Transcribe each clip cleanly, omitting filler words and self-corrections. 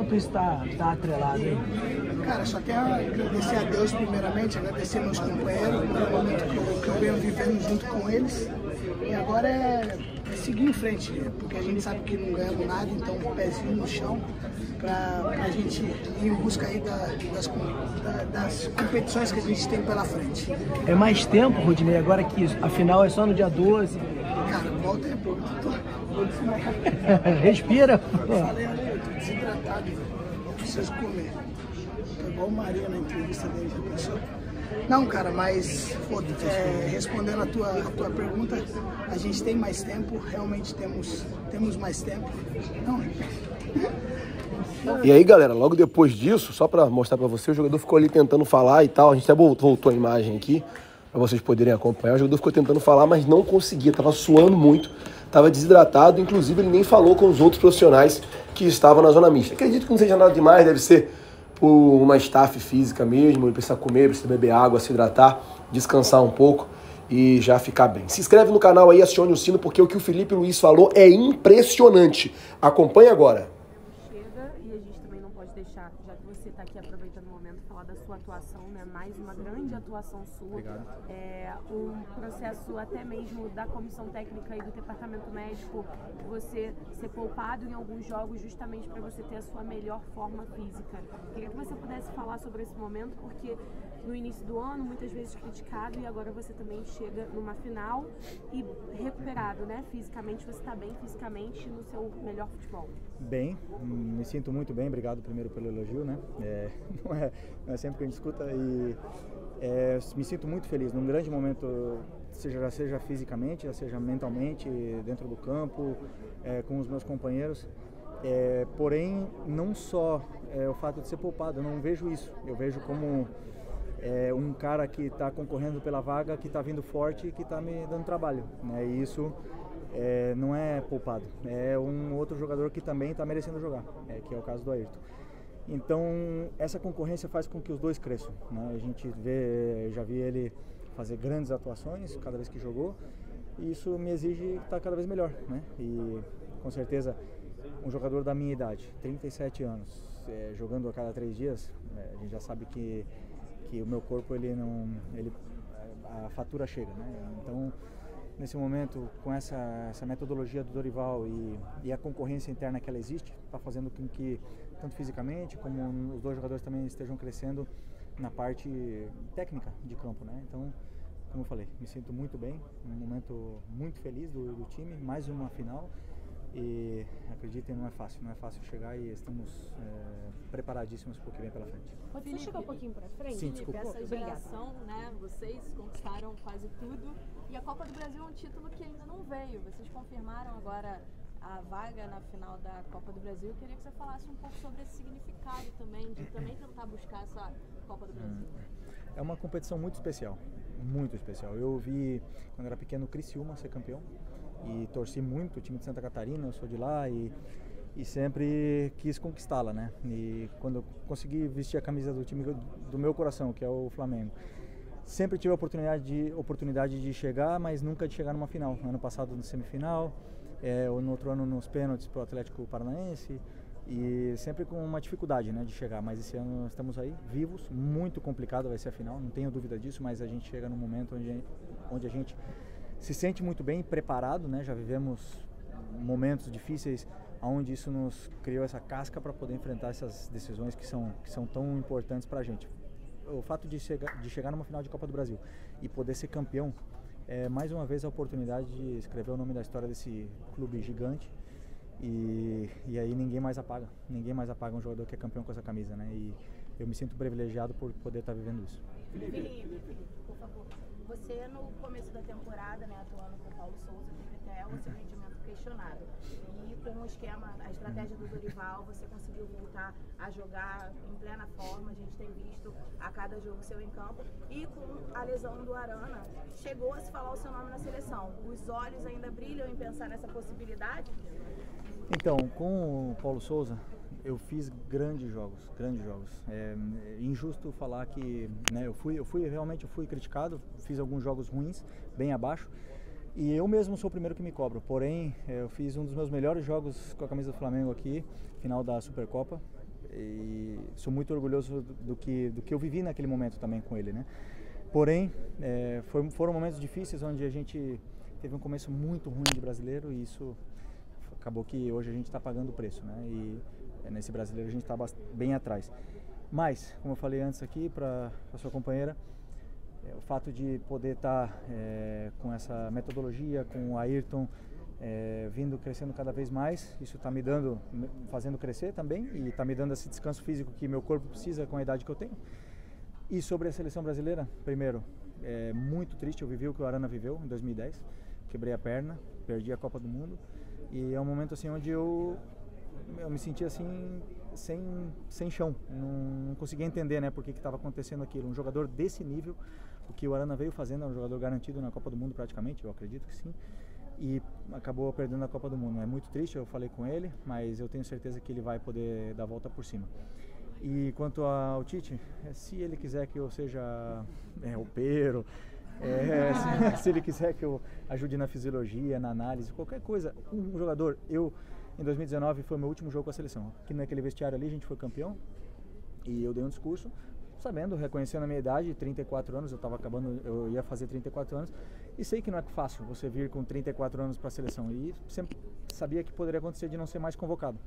Quanto isso tá atrelado aí? Cara, só tenho a agradecer a Deus primeiramente, agradecer meus companheiros, pelo momento que eu venho vivendo junto com eles. E agora é seguir em frente, porque a gente sabe que não ganhamos nada, então um pezinho no chão pra gente ir em busca aí das competições que a gente tem pela frente. É mais tempo, Rodinei, agora que a final é só no dia 12. Cara, volta aí, pô, Respira, pô. Falei, eu tô desidratado, eu preciso comer. Tô igual o Maria na entrevista dele, já pensou? Não, cara, mas respondendo a tua pergunta, a gente tem mais tempo, realmente temos mais tempo. Não, E aí, galera, logo depois disso, só pra mostrar pra você, o jogador ficou ali tentando falar e tal, a gente até voltou a imagem aqui, pra vocês poderem acompanhar. O jogador ficou tentando falar, mas não conseguia, tava suando muito, tava desidratado, inclusive ele nem falou com os outros profissionais que estavam na zona mista. Acredito que não seja nada demais, deve ser por uma staff física mesmo, ele precisa comer, precisa beber água, se hidratar, descansar um pouco e já ficar bem. Se inscreve no canal aí, acione o sino, porque o que o Felipe Luiz falou é impressionante. Acompanhe agora. Chega, e a gente também não pode deixar, já que você está aqui aproveitando o momento, falar da sua atuação, né? Mais uma grande atuação sua. Obrigado. Um processo até mesmo da comissão técnica e do departamento médico, você ser poupado em alguns jogos justamente para você ter a sua melhor forma física. Queria que você pudesse falar sobre esse momento, porque no início do ano, muitas vezes criticado, e agora você também chega numa final e recuperado, né? Fisicamente, você está bem fisicamente no seu melhor futebol. Bem, me sinto muito bem, obrigado primeiro pelo elogio, né? Não é sempre que a gente escuta e me sinto muito feliz, num grande momento, seja fisicamente, já seja mentalmente, dentro do campo, com os meus companheiros. Porém, não só o fato de ser poupado, eu não vejo isso, eu vejo como um cara que está concorrendo pela vaga, que está vindo forte e que está me dando trabalho, né? E isso não é poupado, é um outro jogador que também está merecendo jogar, que é o caso do Ayrton. Então essa concorrência faz com que os dois cresçam, né? A gente já vi ele fazer grandes atuações cada vez que jogou, e isso me exige estar cada vez melhor, né? E com certeza um jogador da minha idade, 37 anos, jogando a cada 3 dias, a gente já sabe que o meu corpo a fatura chega, né? Então nesse momento, com essa metodologia do Dorival e a concorrência interna que ela existe, está fazendo com que, tanto fisicamente como os dois jogadores também estejam crescendo na parte técnica de campo, né? Então, como eu falei, me sinto muito bem, um momento muito feliz do time, mais uma final, e acreditem, não é fácil chegar, e estamos preparadíssimos para o que vem pela frente. Pode você chegar um pouquinho para frente? Sim, desculpa. Essa geração, né, vocês conquistaram quase tudo, e a Copa do Brasil é um título que ainda não veio. Vocês confirmaram agora a vaga na final da Copa do Brasil. Eu queria que você falasse um pouco sobre esse significado também, de também tentar buscar essa Copa do Brasil. É uma competição muito especial, muito especial. Eu vi, quando era pequeno, o Criciúma ser campeão, e torci muito o time de Santa Catarina, eu sou de lá, e sempre quis conquistá-la, né? E quando eu consegui vestir a camisa do time do meu coração, que é o Flamengo, sempre tive a oportunidade de chegar, mas nunca de chegar numa final. Ano passado no semifinal, no outro ano nos pênaltis para o Atlético Paranaense, e sempre com uma dificuldade, né, de chegar. Mas esse ano nós estamos aí, vivos, muito complicado vai ser a final, não tenho dúvida disso, mas a gente chega num momento onde a gente se sente muito bem, preparado, né? Já vivemos momentos difíceis onde isso nos criou essa casca para poder enfrentar essas decisões que são tão importantes para a gente. O fato de chegar numa final de Copa do Brasil e poder ser campeão é mais uma vez a oportunidade de escrever o nome da história desse clube gigante, e aí ninguém mais apaga um jogador que é campeão com essa camisa, né? E eu me sinto privilegiado por poder estar vivendo isso. Felipe, por favor, você no começo da temporada, né, atuando com o Paulo Souza, teve até o seu rendimento questionado. E com o esquema, a estratégia do Dorival, você conseguiu voltar a jogar em plena forma. A gente tem visto a cada jogo seu em campo. E com a lesão do Arana, chegou a se falar o seu nome na seleção. Os olhos ainda brilham em pensar nessa possibilidade? Então, com o Paulo Souza, eu fiz grandes jogos. É injusto falar que, né, realmente fui criticado, fiz alguns jogos ruins, bem abaixo, e eu mesmo sou o primeiro que me cobro. Porém, eu fiz um dos meus melhores jogos com a camisa do Flamengo aqui, final da Supercopa, e sou muito orgulhoso do que eu vivi naquele momento também com ele, né? Porém, foram momentos difíceis onde a gente teve um começo muito ruim de brasileiro e isso acabou que hoje a gente está pagando o preço, né? E nesse brasileiro a gente está bem atrás. Mas, como eu falei antes aqui para a sua companheira, o fato de poder estar com essa metodologia, com o Ayrton, vindo crescendo cada vez mais, isso está me fazendo crescer também e está me dando esse descanso físico que meu corpo precisa com a idade que eu tenho. E sobre a seleção brasileira, primeiro, é muito triste, eu vivi o que o Arana viveu em 2010, quebrei a perna, perdi a Copa do Mundo e é um momento assim onde eu me senti assim sem chão, não conseguia entender, né, por que estava acontecendo aquilo. Um jogador desse nível, o que o Arana veio fazendo, é um jogador garantido na Copa do Mundo praticamente, eu acredito que sim, e acabou perdendo a Copa do Mundo. É muito triste, eu falei com ele, mas eu tenho certeza que ele vai poder dar a volta por cima. E quanto ao Tite, se ele quiser que eu seja roupeiro, se ele quiser que eu ajude na fisiologia, na análise, qualquer coisa, um jogador, em 2019 foi meu último jogo com a seleção. Aqui naquele vestiário ali a gente foi campeão e eu dei um discurso, sabendo, reconhecendo a minha idade, 34 anos, eu ia fazer 34 anos e sei que não é fácil você vir com 34 anos para a seleção e sempre sabia que poderia acontecer de não ser mais convocado.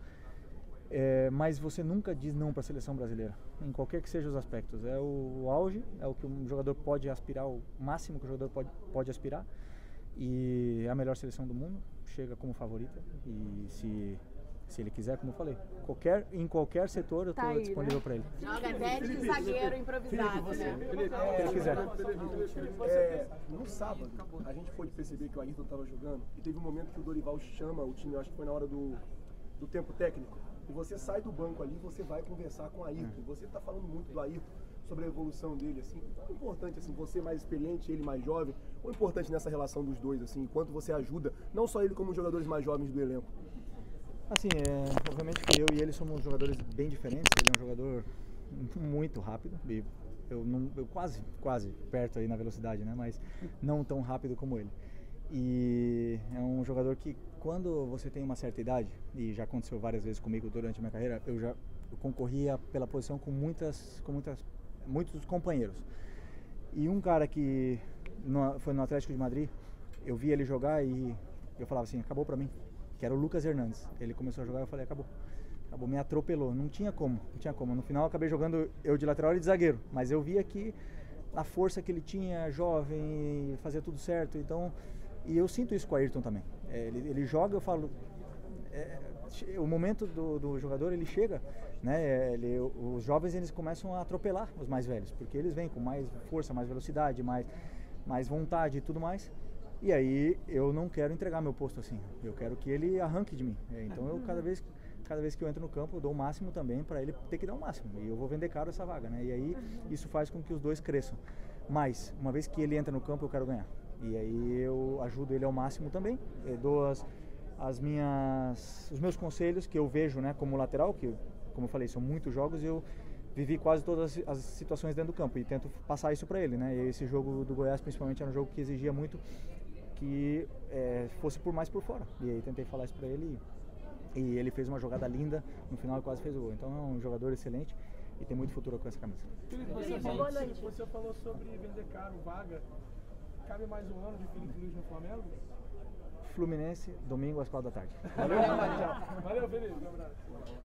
Mas você nunca diz não para a seleção brasileira, em qualquer que seja os aspectos. É o auge, é o que um jogador pode aspirar, o máximo que o jogador pode aspirar. E é a melhor seleção do mundo, chega como favorita. E se ele quiser, como eu falei, em qualquer setor eu estou disponível, né, para ele. Joga até de zagueiro improvisado, né? Se ele quiser. No sábado, a gente pôde perceber que o Ayrton estava jogando e teve um momento que o Dorival chama o time, eu acho que foi na hora do tempo técnico. E você sai do banco ali, você vai conversar com o Ayrton. Você está falando muito do Ayrton, sobre a evolução dele, assim. Qual é importante, assim, você mais experiente, ele mais jovem, qual é importante nessa relação dos dois, assim, enquanto você ajuda, não só ele como os jogadores mais jovens do elenco? Assim, obviamente que eu e ele somos jogadores bem diferentes. Ele é um jogador muito rápido, e eu quase perto aí na velocidade, né, mas não tão rápido como ele. E é um jogador que, quando você tem uma certa idade, e já aconteceu várias vezes comigo durante a minha carreira, eu concorria pela posição com muitos companheiros. E um cara que foi no Atlético de Madrid, eu vi ele jogar e eu falava assim, acabou pra mim, que era o Lucas Hernandes. Ele começou a jogar e eu falei, acabou, me atropelou, não tinha como. No final eu acabei jogando eu de lateral e de zagueiro, mas eu via que a força que ele tinha, jovem, fazia tudo certo, então... E eu sinto isso com o Ayrton também. Ele joga, eu falo... o momento do jogador, ele chega, né? Os jovens, eles começam a atropelar os mais velhos, porque eles vêm com mais força, mais velocidade, mais vontade e tudo mais. E aí eu não quero entregar meu posto assim. Eu quero que ele arranque de mim. Então eu cada vez que eu entro no campo, eu dou o máximo também para ele ter que dar o máximo. E eu vou vender caro essa vaga, né? E aí isso faz com que os dois cresçam. Mas uma vez que ele entra no campo, eu quero ganhar. E aí eu ajudo ele ao máximo também, dou os meus conselhos que eu vejo, né, como lateral, que, como eu falei, são muitos jogos e eu vivi quase todas as situações dentro do campo e tento passar isso para ele, né. E esse jogo do Goiás, principalmente, era um jogo que exigia muito que fosse mais por fora. E aí tentei falar isso para ele e ele fez uma jogada linda, no final quase fez o gol. Então é um jogador excelente e tem muito futuro com essa camisa. Felipe, você falou sobre vender caro, vaga. Cabe mais um ano de Felipe Luiz no Flamengo? Fluminense, domingo às 4 da tarde. Valeu, Felipe. Um abraço.